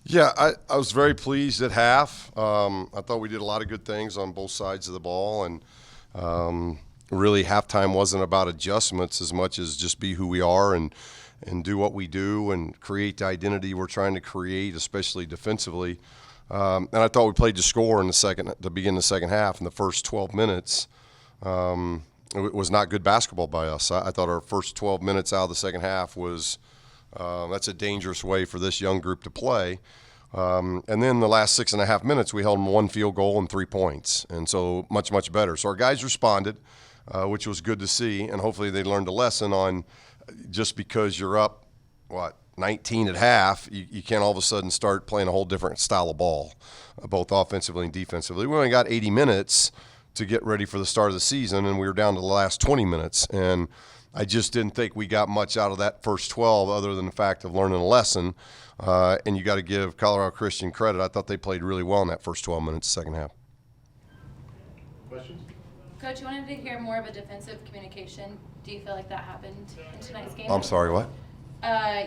Yeah, I was very pleased at half. I thought we did a lot of good things on both sides of the ball, and really halftime wasn't about adjustments as much as just be who we are and do what we do and create the identity we're trying to create, especially defensively. And I thought we played to score in the beginning of the second half. In the first 12 minutes, it was not good basketball by us. I thought our first 12 minutes out of the second half was that's a dangerous way for this young group to play. And then the last 6.5 minutes, we held them one field goal and 3 points, and so much, much better. So our guys responded, which was good to see, and hopefully they learned a lesson on just because you're up, 19 at half, you can't all of a sudden start playing a whole different style of ball, both offensively and defensively. We only got 80 minutes to get ready for the start of the season, and we were down to the last 20 minutes. And I just didn't think we got much out of that first 12 other than the fact of learning a lesson. And you got to give Colorado Christian credit. I thought they played really well in that first 12 minutes, second half. Questions? Coach, you wanted to hear more of a defensive communication. Do you feel like that happened in tonight's game? I'm sorry, what?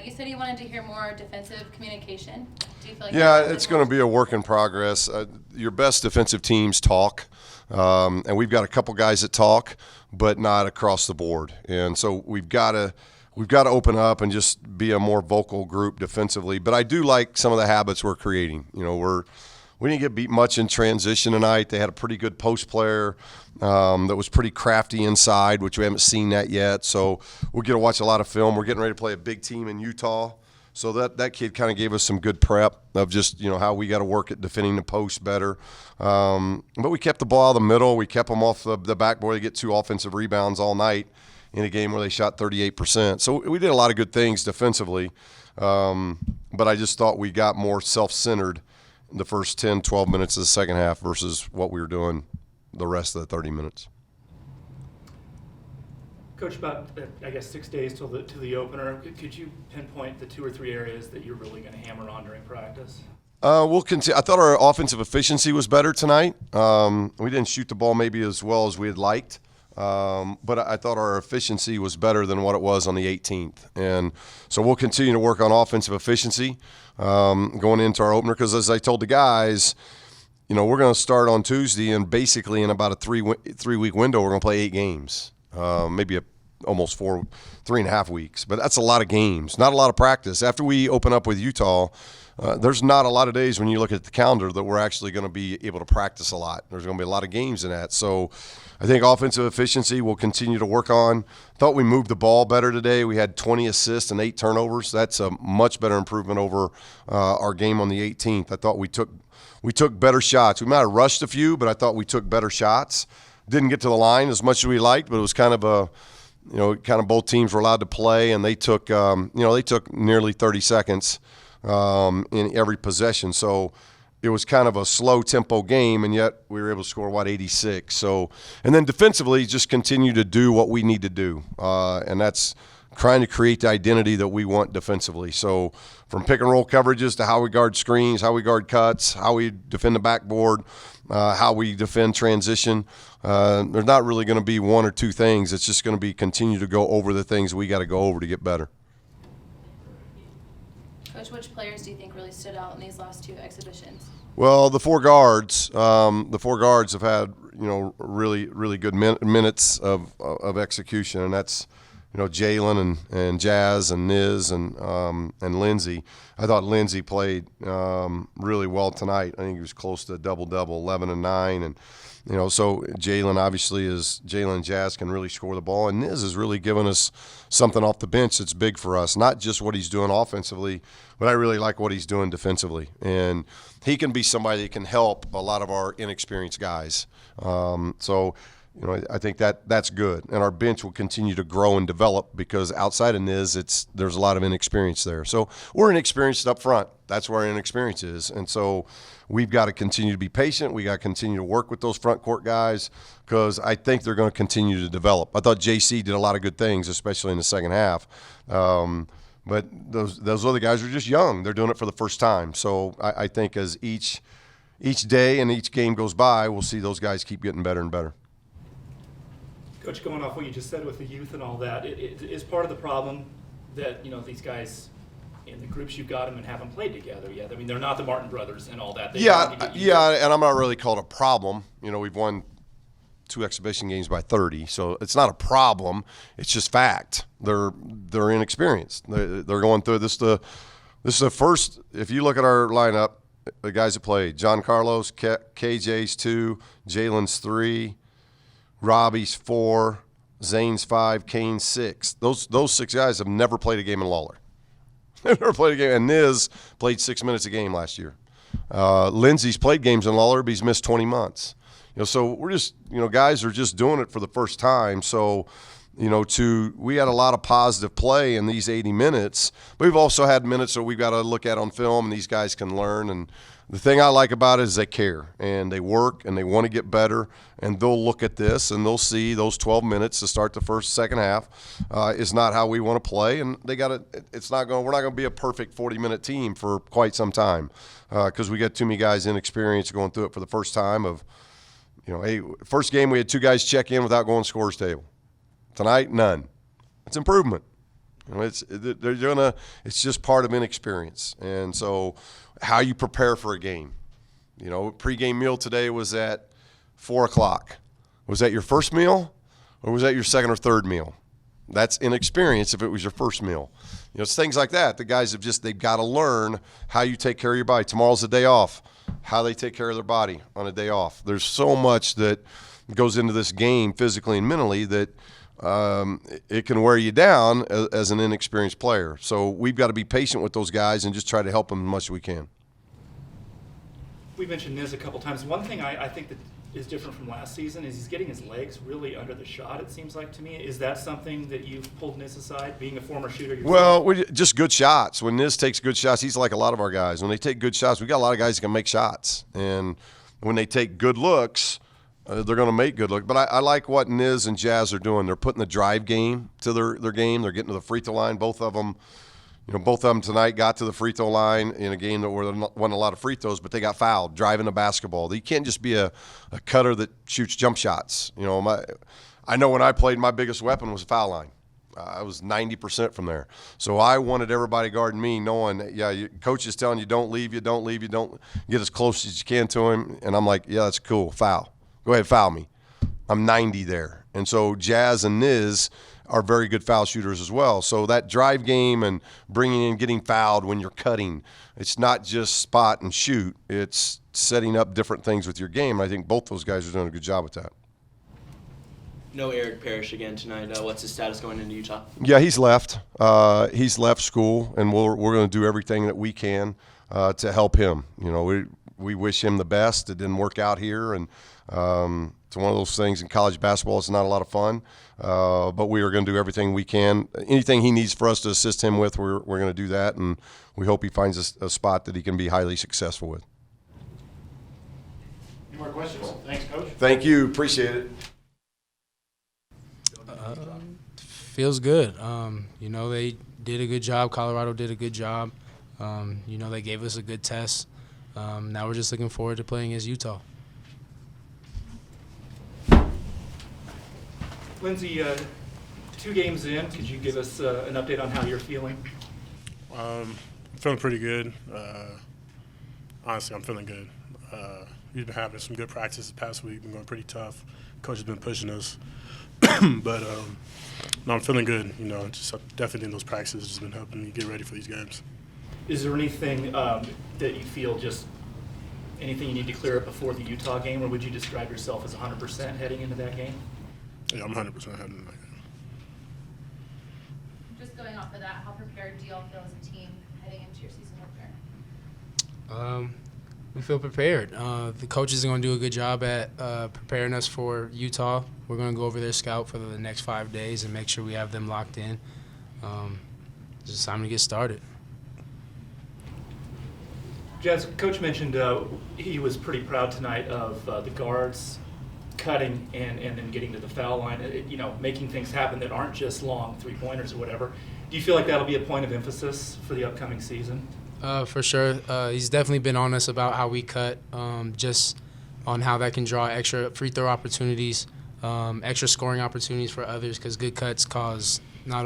You said you wanted to hear more defensive communication. Do you feel like Yeah, it's going to be a work in progress. Your best defensive teams talk, and we've got a couple guys that talk, but not across the board. And so we've got to open up and just be a more vocal group defensively. But I do like some of the habits we're creating. We didn't get beat much in transition tonight. They had a pretty good post player that was pretty crafty inside, which we haven't seen that yet. So we'll get to watch a lot of film. We're getting ready to play a big team in Utah. So that kid kind of gave us some good prep of just, how we got to work at defending the post better. But we kept the ball out of the middle. We kept them off the backboard. They get 2 offensive rebounds all night in a game where they shot 38%. So we did a lot of good things defensively. But I just thought we got more self-centered the first 10, 12 minutes of the second half versus what we were doing the rest of the 30 minutes. Coach, about 6 days till the opener. Could you pinpoint the 2 or 3 areas that you're really going to hammer on during practice? We'll continue. I thought our offensive efficiency was better tonight. We didn't shoot the ball maybe as well as we had liked. But I thought our efficiency was better than what it was on the 18th. And so we'll continue to work on offensive efficiency going into our opener because, as I told the guys, we're going to start on Tuesday, and basically in about a three-week window, we're going to play 8 games, maybe almost 3.5 weeks. But that's a lot of games, not a lot of practice. After we open up with Utah, there's not a lot of days when you look at the calendar that we're actually going to be able to practice a lot. There's going to be a lot of games in that. So I think offensive efficiency we'll continue to work on. Thought we moved the ball better today. We had 20 assists and 8 turnovers. That's a much better improvement over our game on the 18th. I thought we took better shots. We might have rushed a few, but I thought we took better shots. Didn't get to the line as much as we liked, but it was kind of both teams were allowed to play, and they took nearly 30 seconds in every possession. So it was kind of a slow tempo game, and yet we were able to score 86. So, and then defensively, just continue to do what we need to do, and that's trying to create the identity that we want defensively. So from pick and roll coverages to how we guard screens, how we guard cuts, how we defend the backboard, how we defend transition. There's not really going to be 1 or 2 things. It's just going to be continue to go over the things we got to go over to get better. Coach, which players do you think really stood out in these last 2 exhibitions? Well, the 4 guards. The 4 guards have had really really good minutes of execution, and that's Jalen and Jazz and Niz and Lindsey. I thought Lindsey played really well tonight. I think he was close to a double-double, 11 and 9, and so Jalen and Jazz can really score the ball, and Niz has really given us something off the bench that's big for us. Not just what he's doing offensively, but I really like what he's doing defensively, and he can be somebody that can help a lot of our inexperienced guys. I think that's good, and our bench will continue to grow and develop because outside of Niz, there's a lot of inexperience there. So we're inexperienced up front. That's where our inexperience is, and so we've got to continue to be patient. We got to continue to work with those front court guys because I think they're going to continue to develop. I thought JC did a lot of good things, especially in the second half. But those other guys are just young. They're doing it for the first time. So I think as each day and each game goes by, we'll see those guys keep getting better and better. Coach, going off what you just said with the youth and all that, it is part of the problem that these guys in the groups you've got them and haven't played together yet. I mean, they're not the Martin brothers and all that. They need Yeah, to get used yeah, and I'm not really called a problem. You know, we've won 2 exhibition games by 30, so it's not a problem. It's just fact. They're inexperienced. They're going through this. This is the first. If you look at our lineup, the guys that played: John Carlos, KJ's 2, Jalen's 3, Robbie's 4, Zane's 5, Kane's 6. Those 6 guys have never played a game in Lawler. They've never played a game. And Niz played 6 minutes a game last year. Lindsey's played games in Lawler, but he's missed 20 months. You know, so we're just, you know, guys are just doing it for the first time. So, you know, we had a lot of positive play in these 80 minutes. But we've also had minutes that we've got to look at on film, and these guys can learn. And the thing I like about it is they care, and they work, and they want to get better, and they'll look at this, and they'll see those 12 minutes to start the second half is not how we want to play, and we're not going to be a perfect 40-minute team for quite some time because we got too many guys inexperienced going through it for the first time. First game we had 2 guys check in without going scores table. Tonight, none. It's improvement. You know, it's just part of inexperience. And so how you prepare for a game. You know, pregame meal today was at 4 o'clock. Was that your first meal or was that your second or third meal? That's inexperience if it was your first meal. You know, it's things like that. The guys they've got to learn how you take care of your body. Tomorrow's the day off, how they take care of their body on a day off. There's so much that goes into this game physically and mentally that it can wear you down as an inexperienced player. So we've got to be patient with those guys and just try to help them as much as we can. We mentioned Niz a couple times. One thing I think that is different from last season is he's getting his legs really under the shot, it seems like to me. Is that something that you've pulled Niz aside, being a former shooter yourself? Well, just good shots. When Niz takes good shots, he's like a lot of our guys. When they take good shots, we got a lot of guys that can make shots. And when they take good looks, they're going to make good looks. But I like what Niz and Jazz are doing. They're putting the drive game to their game. They're getting to the free throw line. Both of them tonight got to the free throw line in a game where there wasn't a lot of free throws, but they got fouled driving the basketball. You can't just be a cutter that shoots jump shots. You know, I know when I played, my biggest weapon was a foul line. I was 90% from there. So I wanted everybody guarding me, knowing that, coach is telling you don't leave, don't get as close as you can to him. And I'm like, yeah, that's cool, foul. Go ahead, foul me. I'm 90 there. And so Jazz and Niz are very good foul shooters as well. So that drive game and bringing in, getting fouled when you're cutting, it's not just spot and shoot. It's setting up different things with your game. I think both those guys are doing a good job with that. No Eric Parrish again tonight. What's his status going into Utah? Yeah, he's left. He's left school, and we're going to do everything that we can to help him. You know, we wish him the best. It didn't work out here, and it's one of those things in college basketball. It's not a lot of fun, but we are going to do everything we can. Anything he needs for us to assist him with, we're going to do that, and we hope he finds a spot that he can be highly successful with. Any more questions? Thanks, Coach. Thank you. Appreciate it. Feels good. You know, they did a good job. Colorado did a good job. You know, they gave us a good test. Now we're just looking forward to playing against Utah. Lindsey, 2 games in, could you give us an update on how you're feeling? I'm feeling pretty good. Honestly, I'm feeling good. We've been having some good practice this past week. Been going pretty tough. Coach has been pushing us. But no, I'm feeling good. You know, just definitely in those practices has been helping me get ready for these games. Is there anything that you feel anything you need to clear up before the Utah game, or would you describe yourself as 100% heading into that game? Yeah, I'm 100% heading in that game. Just going off of that, how prepared do you all feel as a team heading into your season opener? We feel prepared. The coaches are going to do a good job at preparing us for Utah. We're going to go over their scout for the next 5 days and make sure we have them locked in. It's just time to get started. Jazz, Coach mentioned he was pretty proud tonight of the guards cutting and then getting to the foul line, making things happen that aren't just long three-pointers or whatever. Do you feel like that'll be a point of emphasis for the upcoming season? For sure. He's definitely been honest about how we cut, just on how that can draw extra free throw opportunities, extra scoring opportunities for others, because good cuts cause not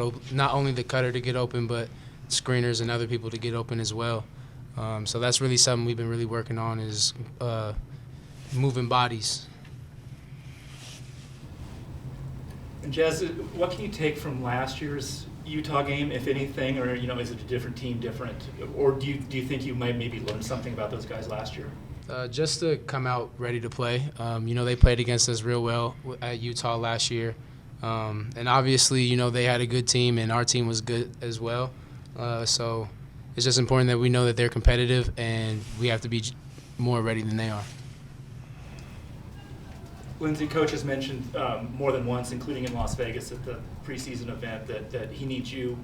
only the cutter to get open, but screeners and other people to get open as well. So that's really something we've been really working on is moving bodies. And Jazz, what can you take from last year's Utah game, if anything, or is it a different team, different, or do you think you might maybe learn something about those guys last year? Just to come out ready to play. They played against us real well at Utah last year. And obviously, they had a good team and our team was good as well. So it's just important that we know that they're competitive and we have to be more ready than they are. Lindsey, coach has mentioned more than once, including in Las Vegas at the preseason event, that he needs you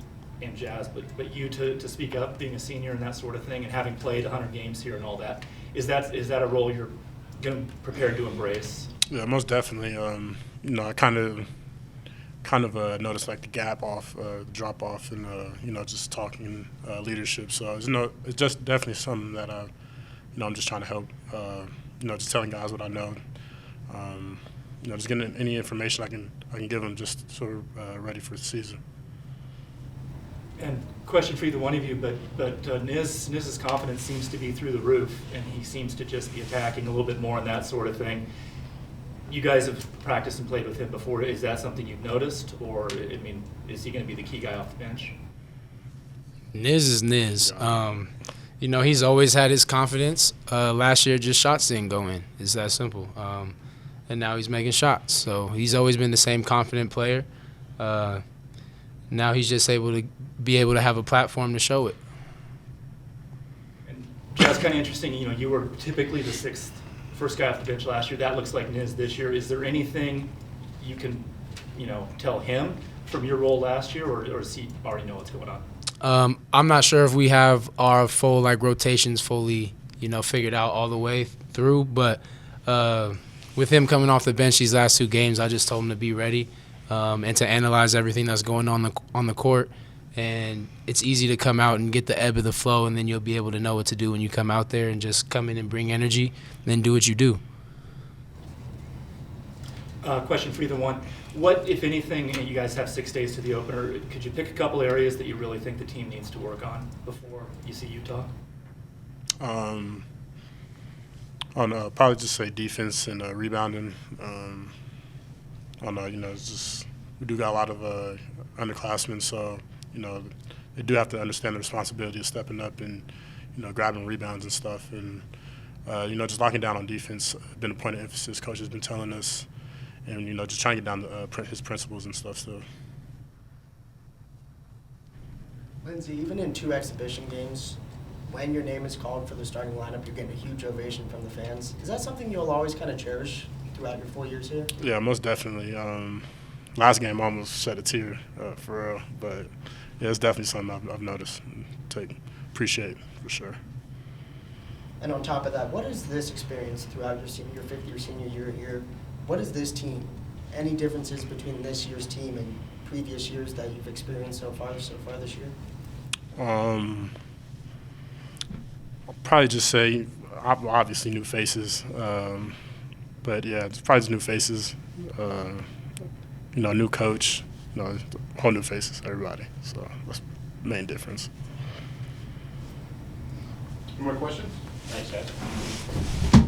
and Jazz, but you to speak up, being a senior and that sort of thing, and having played 100 games here and all that. Is that a role you're prepared to embrace? Yeah, most definitely. I kind of noticed like the gap off, drop off, and just talking leadership. So it's just definitely something that I'm just trying to help. Just telling guys what I know. Just getting any information I can give them, just sort of ready for the season. And question for either one of you, but Niz's confidence seems to be through the roof, and he seems to just be attacking a little bit more and that sort of thing. You guys have practiced and played with him before. Is that something you've noticed, or is he going to be the key guy off the bench? Niz is Niz. He's always had his confidence. Last year, just shots didn't go in. It's that simple. And now he's making shots. So he's always been the same confident player. Now he's just able to have a platform to show it. And that's kind of interesting. You were typically the first guy off the bench last year. That looks like Niz this year. Is there anything you can, tell him from your role last year, or does he already know what's going on? I'm not sure if we have our full rotations fully, figured out all the way through. But with him coming off the bench these last 2 games, I just told him to be ready and to analyze everything that's going on the court. And it's easy to come out and get the ebb of the flow, and then you'll be able to know what to do when you come out there and just come in and bring energy, and then do what you do. Question for either one. What, if anything, you guys have 6 days to the opener, could you pick a couple areas that you really think the team needs to work on before you see Utah? Probably just say defense and rebounding. It's just we do got a lot of underclassmen, so they do have to understand the responsibility of stepping up and grabbing rebounds and stuff, and just locking down on defense been a point of emphasis. Coach has been telling us, and just trying to get down to his principles and stuff. So, Lindsey, even in 2 exhibition games, when your name is called for the starting lineup, you're getting a huge ovation from the fans. Is that something you'll always kind of cherish throughout your 4 years here? Yeah, most definitely. Last game I almost shed a tear for real, but yeah, it's definitely something I've noticed and appreciate for sure. And on top of that, what is this experience throughout your 5th-year senior year here? What is this team? Any differences between this year's team and previous years that you've experienced so far this year? I'll probably just say obviously new faces, but yeah, it's probably just new faces. New coach, whole new faces, everybody. So that's the main difference. Any more questions? Thanks, guys.